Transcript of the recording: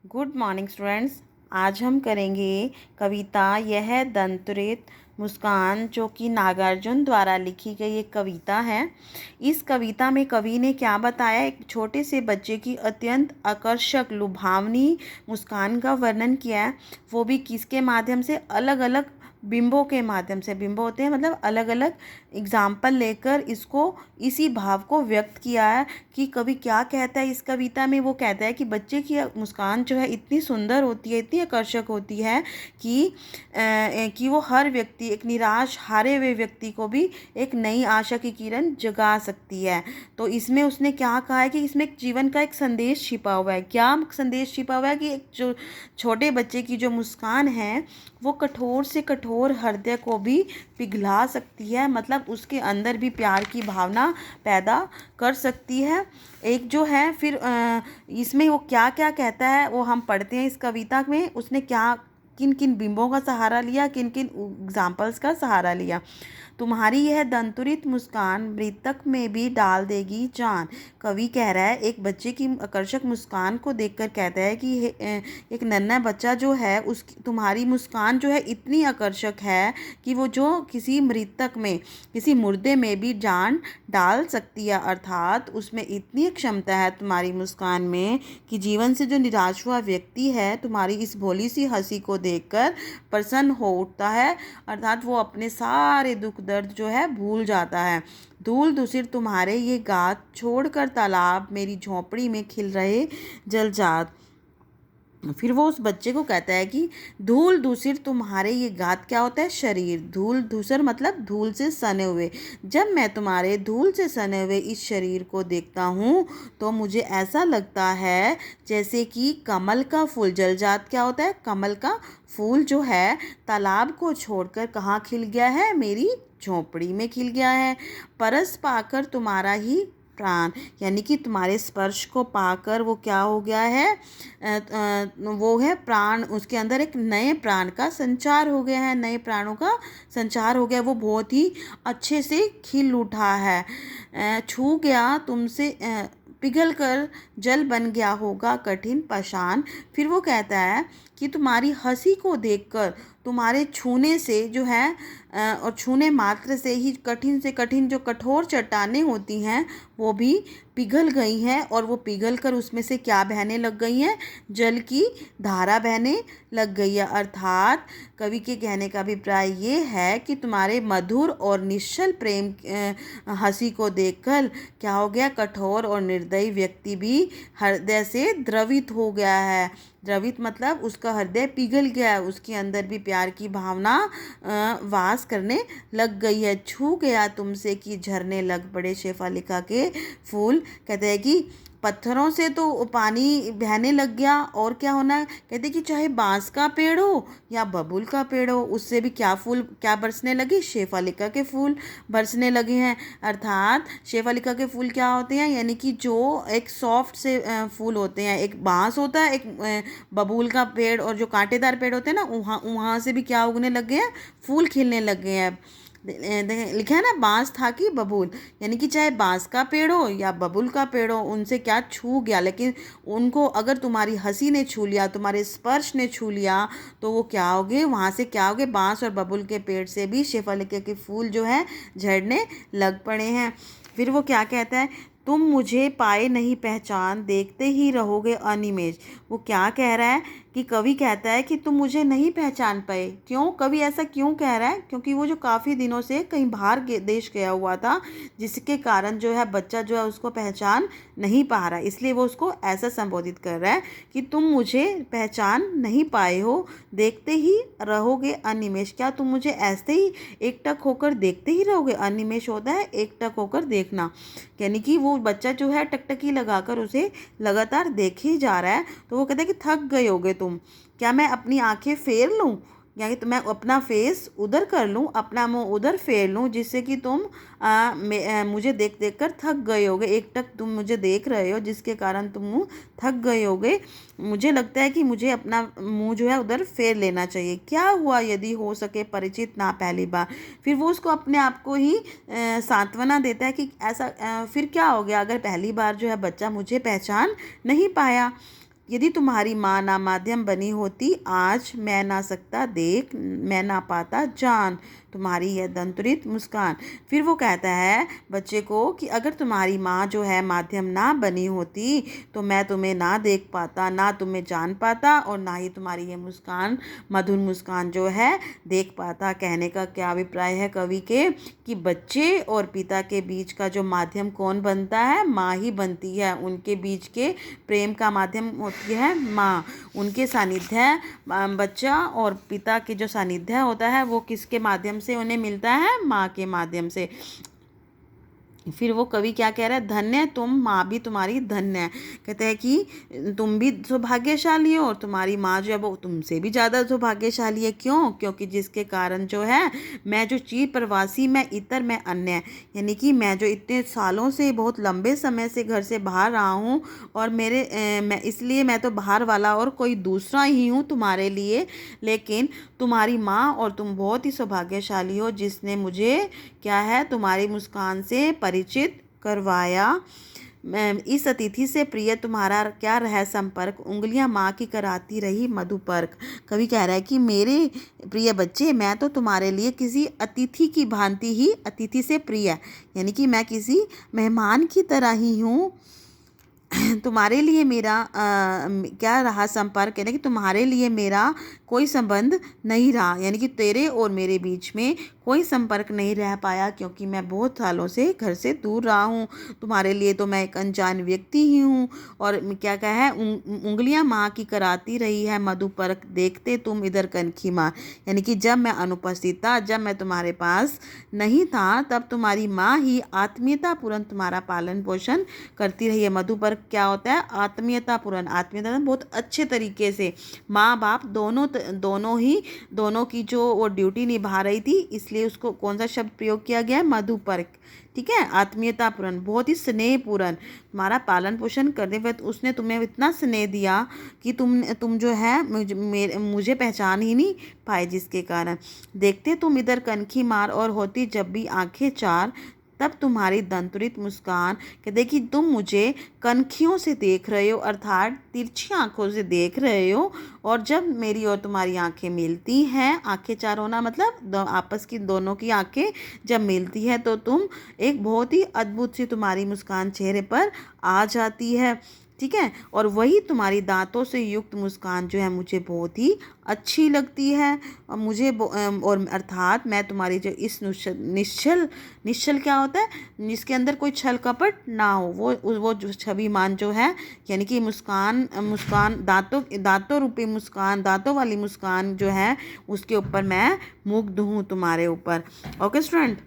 Good morning students. आज हम करेंगे कविता यह दंतुरित मुस्कान, जो कि नागार्जुन द्वारा लिखी गई एक कविता है। इस कविता में कवि ने क्या बताया, एक छोटे से बच्चे की अत्यंत आकर्षक लुभावनी मुस्कान का वर्णन किया है, वो भी किसके माध्यम से, अलग अलग बिंबों के माध्यम से। बिंबो होते हैं मतलब अलग अलग एग्जाम्पल लेकर इसको, इसी भाव को व्यक्त किया है कि कवि क्या कहता है इस कविता में। वो कहता है कि बच्चे की मुस्कान जो है इतनी सुंदर होती है, इतनी आकर्षक होती है कि वो हर व्यक्ति, एक निराश हारे हुए व्यक्ति को भी एक नई आशा की किरण जगा सकती है। तो इसमें उसने क्या कहा है कि इसमें जीवन का एक संदेश छिपा हुआ है। क्या संदेश छिपा हुआ है कि एक जो छोटे बच्चे की जो मुस्कान है वो कठोर से कठोर हृदय को भी पिघला सकती है, मतलब उसके अंदर भी प्यार की भावना पैदा कर सकती है। एक जो है फिर इसमें वो क्या क्या कहता है वो हम पढ़ते हैं इस कविता में। उसने क्या, किन किन बिंबों का सहारा लिया, किन किन एग्जाम्पल्स का सहारा लिया। तुम्हारी यह दंतुरित मुस्कान मृतक में भी डाल देगी जान। कवि कह रहा है, एक बच्चे की आकर्षक मुस्कान को देखकर कहता है कि एक नन्हा बच्चा जो है, उसकी तुम्हारी मुस्कान जो है इतनी आकर्षक है कि वो जो किसी मृतक में, किसी मुर्दे में भी जान डाल सकती है। अर्थात उसमें इतनी क्षमता है तुम्हारी मुस्कान में कि जीवन से जो निराश हुआ व्यक्ति है, तुम्हारी इस भोली सी हंसी को देखकर प्रसन्न हो उठता है। अर्थात वो अपने सारे दुख दर्द जो है भूल जाता है। धूल धूसर तुम्हारे ये गात, छोड़कर तालाब मेरी झोंपड़ी में खिल रहे जलजात। फिर वो उस बच्चे को कहता है कि धूल धूसर तुम्हारे ये गात, क्या होता है, शरीर। धूल धूसर मतलब धूल से सने हुए। जब मैं तुम्हारे धूल से सने हुए इस शरीर को देखता हूँ तो मुझे ऐसा लगता है जैसे कि कमल का फूल। जलजात क्या होता है, कमल का फूल जो है तालाब को छोड़कर कहाँ खिल गया है, मेरी झोंपड़ी में खिल गया है। परस पाकर तुम्हारा ही प्राण, यानी कि तुम्हारे स्पर्श को पाकर वो क्या हो गया है, वो है प्राण। उसके अंदर एक नए प्राण का संचार हो गया है, नए प्राणों का संचार हो गया। वो बहुत ही अच्छे से खिल उठा है। छू गया तुमसे, पिघल कर जल बन गया होगा कठिन पाषाण। फिर वो कहता है कि तुम्हारी हंसी को देखकर, तुम्हारे छूने से जो है और छूने मात्र से ही कठिन से कठिन जो कठोर चट्टानें होती हैं वो भी पिघल गई हैं, और वो पिघल कर उसमें से क्या बहने लग गई हैं, जल की धारा बहने लग गई है। अर्थात कवि के कहने का अभिप्राय ये है कि तुम्हारे मधुर और निश्चल प्रेम हंसी को देखकर क्या हो गया, कठोर और निर्दयी व्यक्ति भी हृदय से द्रवित हो गया है। द्रवित मतलब उसका हृदय पिघल गया है, उसके अंदर भी प्यार की भावना वास करने लग गई है। छू गया तुमसे कि झरने लग पड़े शेफालिका के फूल। कहते हैं कि पत्थरों से तो पानी बहने लग गया, और क्या होना है, कहते कि चाहे बांस का पेड़ हो या बबूल का पेड़ हो, उससे भी क्या फूल, क्या बरसने लगे, शेफालिका के फूल बरसने लगे हैं। अर्थात शेफालिका के फूल क्या होते हैं, यानी कि जो एक सॉफ्ट से फूल होते हैं। एक बांस होता है, एक बबूल का पेड़, और जो कांटेदार पेड़ होते हैं ना, वहाँ वहाँ से भी क्या उगने लग गए हैं, फूल खिलने लग गए हैं। लिखा है ना, बांस था कि बबूल, यानी कि चाहे बांस का पेड़ हो या बबूल का पेड़ हो, उनसे क्या छू गया। लेकिन उनको अगर तुम्हारी हंसी ने छू लिया, तुम्हारे स्पर्श ने छू लिया, तो वो क्या होगे, वहाँ से क्या होगे, बांस और बबूल के पेड़ से भी शेफालिका के फूल जो है झड़ने लग पड़े हैं। फिर वो क्या कहता है, तुम मुझे पाए नहीं पहचान, देखते ही रहोगे अनिमेष। वो क्या कह रहा है कि कवि कहता है कि तुम मुझे नहीं पहचान पाए। क्यों, कवि ऐसा क्यों कह रहा है, क्योंकि वो जो काफ़ी दिनों से कहीं बाहर देश गया हुआ था, जिसके कारण जो है बच्चा जो है उसको पहचान नहीं पा रहा है, इसलिए वो उसको ऐसा संबोधित कर रहा है कि तुम मुझे पहचान नहीं पाए हो, देखते ही रहोगे अनिमेष। क्या तुम मुझे ऐसे ही एकटक होकर देखते ही रहोगे। अनिमेष होता है एकटक होकर देखना, यानी कि वो बच्चा जो है टकटकी लगाकर उसे लगातार देखे ही जा रहा है। तो वो कहता है कि थक गए होगे तुम, क्या मैं अपनी आंखें फेर लूं, यानी तो मैं अपना फेस उधर कर लूं, अपना मुंह उधर फेर लूं, जिससे कि तुम मुझे देख देख कर थक गए होगे। एकटक तुम मुझे देख रहे हो, जिसके कारण तुम थक गए होगे। मुझे लगता है कि मुझे अपना मुंह जो है उधर फेर लेना चाहिए। क्या हुआ यदि हो सके परिचित ना पहली बार। फिर वो उसको अपने आप को ही सांत्वना देता है कि ऐसा फिर क्या हो गया अगर पहली बार जो है बच्चा मुझे पहचान नहीं पाया। यदि तुम्हारी माँ ना माध्यम बनी होती आज मैं ना सकता देख मैं ना पाता जान तुम्हारी यह दंतुरित मुस्कान। फिर वो कहता है बच्चे को कि अगर तुम्हारी माँ जो है माध्यम ना बनी होती तो मैं तुम्हें ना देख पाता, ना तुम्हें जान पाता और ना ही तुम्हारी ये मुस्कान, मधुर मुस्कान जो है देख पाता। कहने का क्या अभिप्राय है कवि के कि बच्चे और पिता के बीच का जो माध्यम कौन बनता है, माँ ही बनती है। उनके बीच के प्रेम का माध्यम होती है माँ। उनके सानिध्य, बच्चा और पिता के जो सानिध्य होता है वो किसके माध्यम से उन्हें मिलता है, माँ के माध्यम से। फिर वो कवि क्या कह रहा है, धन्य तुम, माँ भी तुम्हारी धन्य है। कहते हैं कि तुम भी सौभाग्यशाली हो और तुम्हारी माँ जो है वो तुमसे भी ज़्यादा सौभाग्यशाली है। क्यों? क्योंकि जिसके कारण जो है मैं जो चीर प्रवासी, मैं इतर, मैं अन्य, यानी कि मैं जो इतने सालों से, बहुत लंबे समय से घर से बाहर रहा हूँ और मैं इसलिए मैं तो बाहर वाला और कोई दूसरा ही हूँ तुम्हारे लिए। लेकिन तुम्हारी माँ और तुम बहुत ही सौभाग्यशाली हो जिसने मुझे क्या है तुम्हारी मुस्कान से परिचित करवाया। इस अतिथि से प्रिय तुम्हारा क्या रहा संपर्क, उंगलियां माँ की कराती रही मधुपर्क। कवि कह रहा है कि मेरे प्रिय बच्चे, मैं तो तुम्हारे लिए किसी अतिथि की भांति ही, अतिथि से प्रिय यानी कि मैं किसी मेहमान की तरह ही हूँ। तुम्हारे लिए मेरा क्या रहा संपर्क, यानी कि तुम्हारे लिए मेरा कोई संबंध नहीं रहा, यानी कि तेरे और मेरे बीच में कोई संपर्क नहीं रह पाया क्योंकि मैं बहुत सालों से घर से दूर रहा हूँ। तुम्हारे लिए तो मैं एक अनजान व्यक्ति ही हूँ। और क्या कहा है, उंगलियां माँ की कराती रही है मधुपर्क, देखते तुम इधर कनखी माँ, यानी कि जब मैं अनुपस्थित था, जब मैं तुम्हारे पास नहीं था, तब तुम्हारी माँ ही आत्मीयतापूर्ण तुम्हारा पालन पोषण करती रही है। मधुपर्क क्या होता है, आत्मीयतापूर्ण, आत्मीयता बहुत अच्छे तरीके से माँ बाप दोनों की जो वो ड्यूटी निभा रही थी, इसलिए उसको कौन सा शब्द प्रयोग किया गया है, मधुपर्क। ठीक है, आत्मीयतापूर्ण, बहुत ही स्नेहपूर्ण तुम्हारा पालन पोषण करने पर उसने तुम्हें इतना स्नेह दिया कि तुम जो है मुझे पहचान ही नहीं पाए, जिसके कारण देखते तुम इधर कनखी मार और होती जब भी आंखें चार, तब तुम्हारी दंतुरित मुस्कान। कहते कि तुम मुझे कनखियों से देख रहे हो, अर्थात तिरछी आंखों से देख रहे हो, और जब मेरी और तुम्हारी आंखें मिलती हैं, आंखें चार होना मतलब आपस की दोनों की आंखें जब मिलती है तो तुम एक बहुत ही अद्भुत सी तुम्हारी मुस्कान चेहरे पर आ जाती है। ठीक है, और वही तुम्हारी दांतों से युक्त मुस्कान जो है मुझे बहुत ही अच्छी लगती है। और और अर्थात मैं तुम्हारी जो इस निश्चल, निश्चल क्या होता है, जिसके अंदर कोई छल कपट ना हो, वो जो छविमान जो है, यानी कि मुस्कान, दांतों रूपी मुस्कान, दांतों वाली मुस्कान जो है उसके ऊपर मैं मुग्ध हूँ, तुम्हारे ऊपर। Okay student.